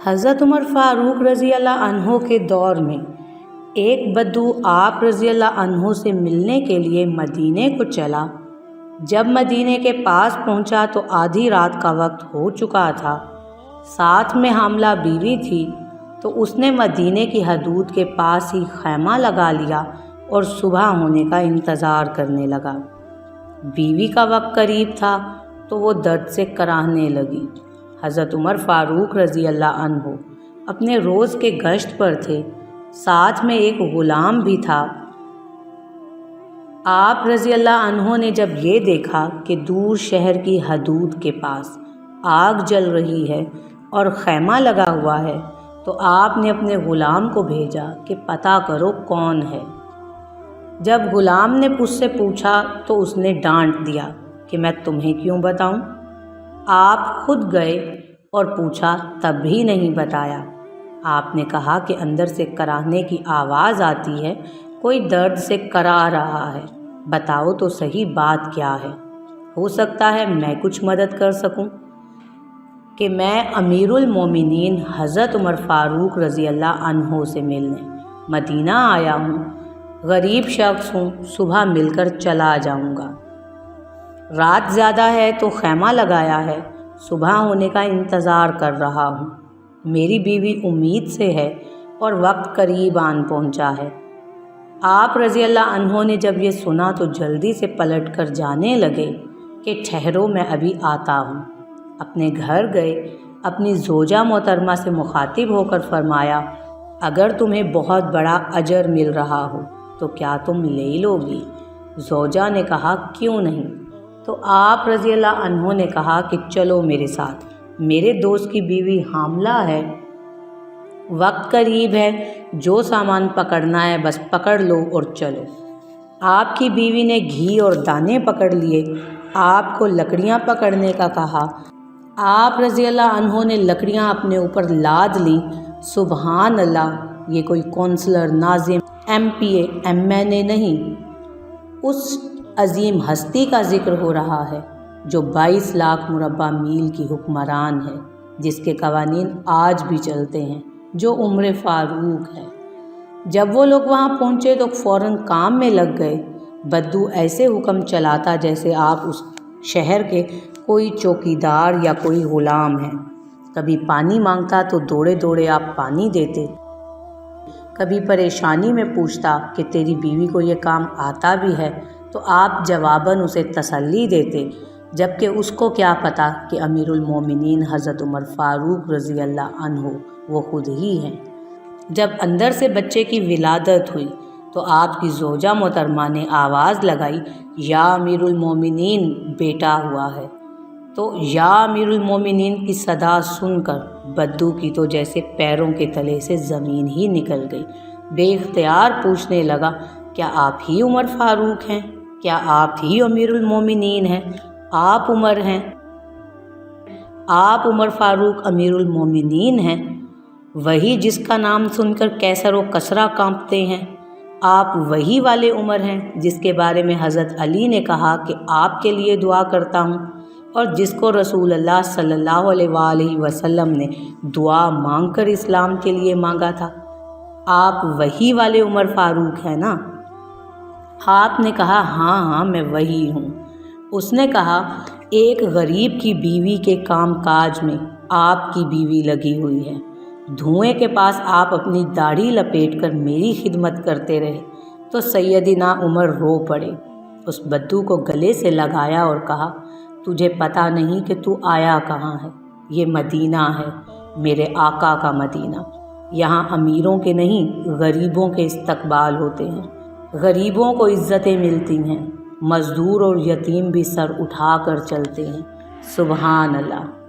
حضرت عمر فاروق رضی اللہ عنہ کے دور میں ایک بدو آپ رضی اللہ عنہ سے ملنے کے لیے مدینے کو چلا۔ جب مدینے کے پاس پہنچا تو آدھی رات کا وقت ہو چکا تھا، ساتھ میں حاملہ بیوی تھی، تو اس نے مدینے کی حدود کے پاس ہی خیمہ لگا لیا اور صبح ہونے کا انتظار کرنے لگا۔ بیوی کا وقت قریب تھا تو وہ درد سے کراہنے لگی۔ حضرت عمر فاروق رضی اللہ عنہ اپنے روز کے گشت پر تھے، ساتھ میں ایک غلام بھی تھا۔ آپ رضی اللہ عنہ نے جب یہ دیکھا کہ دور شہر کی حدود کے پاس آگ جل رہی ہے اور خیمہ لگا ہوا ہے، تو آپ نے اپنے غلام کو بھیجا کہ پتہ کرو کون ہے۔ جب غلام نے اس سے پوچھا تو اس نے ڈانٹ دیا کہ میں تمہیں کیوں بتاؤں؟ آپ خود گئے اور پوچھا تب بھی نہیں بتایا۔ آپ نے کہا کہ اندر سے کراہنے کی آواز آتی ہے، کوئی درد سے کرا رہا ہے، بتاؤ تو صحیح بات کیا ہے، ہو سکتا ہے میں کچھ مدد کر سکوں۔ کہ میں امیر المومنین حضرت عمر فاروق رضی اللہ عنہ سے ملنے مدینہ آیا ہوں، غریب شخص ہوں، صبح مل کر چلا جاؤں گا۔ رات زیادہ ہے تو خیمہ لگایا ہے، صبح ہونے کا انتظار کر رہا ہوں۔ میری بیوی امید سے ہے اور وقت قریب آن پہنچا ہے۔ آپ رضی اللہ عنہ نے جب یہ سنا تو جلدی سے پلٹ کر جانے لگے کہ ٹھہرو میں ابھی آتا ہوں۔ اپنے گھر گئے، اپنی زوجہ محترمہ سے مخاطب ہو کر فرمایا، اگر تمہیں بہت بڑا اجر مل رہا ہو تو کیا تم لے لو گی؟ زوجہ نے کہا کیوں نہیں؟ تو آپ رضی اللہ عنہ نے کہا کہ چلو میرے ساتھ، میرے دوست کی بیوی حاملہ ہے، وقت قریب ہے، جو سامان پکڑنا ہے بس پکڑ لو اور چلو۔ آپ کی بیوی نے گھی اور دانے پکڑ لیے، آپ کو لکڑیاں پکڑنے کا کہا۔ آپ رضی اللہ عنہ نے لکڑیاں اپنے اوپر لاد لیں۔ سبحان اللہ، یہ کوئی کونسلر، ناظم، MPA، MNA نہیں، اس عظیم ہستی کا ذکر ہو رہا ہے جو 22 لاکھ مربع میل کی حکمران ہے، جس کے قوانین آج بھی چلتے ہیں، جو عمر فاروق ہے۔ جب وہ لوگ وہاں پہنچے تو فوراً کام میں لگ گئے۔ بدو ایسے حکم چلاتا جیسے آپ اس شہر کے کوئی چوکیدار یا کوئی غلام ہیں۔ کبھی پانی مانگتا تو دوڑے دوڑے آپ پانی دیتے، کبھی پریشانی میں پوچھتا کہ تیری بیوی کو یہ کام آتا بھی ہے تو آپ جواباً اسے تسلی دیتے، جبکہ اس کو کیا پتہ کہ امیر المومنین حضرت عمر فاروق رضی اللہ عنہ وہ خود ہی ہیں۔ جب اندر سے بچے کی ولادت ہوئی تو آپ کی زوجہ محترمہ نے آواز لگائی، یا امیر المومنین بیٹا ہوا ہے۔ تو یا امیر المومنین کی صدا سن کر بدو کی تو جیسے پیروں کے تلے سے زمین ہی نکل گئی۔ بے اختیار پوچھنے لگا، کیا آپ ہی عمر فاروق ہیں؟ کیا آپ ہی امیر المومنین ہیں؟ آپ عمر ہیں؟ آپ عمر فاروق امیر المومنین ہیں، وہی جس کا نام سن کر کیسر و کسرا کانپتے ہیں؟ آپ وہی والے عمر ہیں جس کے بارے میں حضرت علی نے کہا کہ آپ کے لیے دعا کرتا ہوں، اور جس کو رسول اللہ صلی اللہ علیہ وآلہ وسلم نے دعا مانگ کر اسلام کے لیے مانگا تھا؟ آپ وہی والے عمر فاروق ہیں نا؟ آپ نے کہا ہاں ہاں میں وہی ہوں۔ اس نے کہا، ایک غریب کی بیوی کے کام کاج میں آپ کی بیوی لگی ہوئی ہے، دھوئیں کے پاس آپ اپنی داڑھی لپیٹ کر میری خدمت کرتے رہے تو سیدنا عمر رو پڑے۔ اس بدو کو گلے سے لگایا اور کہا، تجھے پتہ نہیں کہ تو آیا کہاں ہے؟ یہ مدینہ ہے، میرے آقا کا مدینہ۔ یہاں امیروں کے نہیں غریبوں کے استقبال ہوتے ہیں، غریبوں کو عزتیں ملتی ہیں، مزدور اور یتیم بھی سر اٹھا کر چلتے ہیں۔ سبحان اللہ۔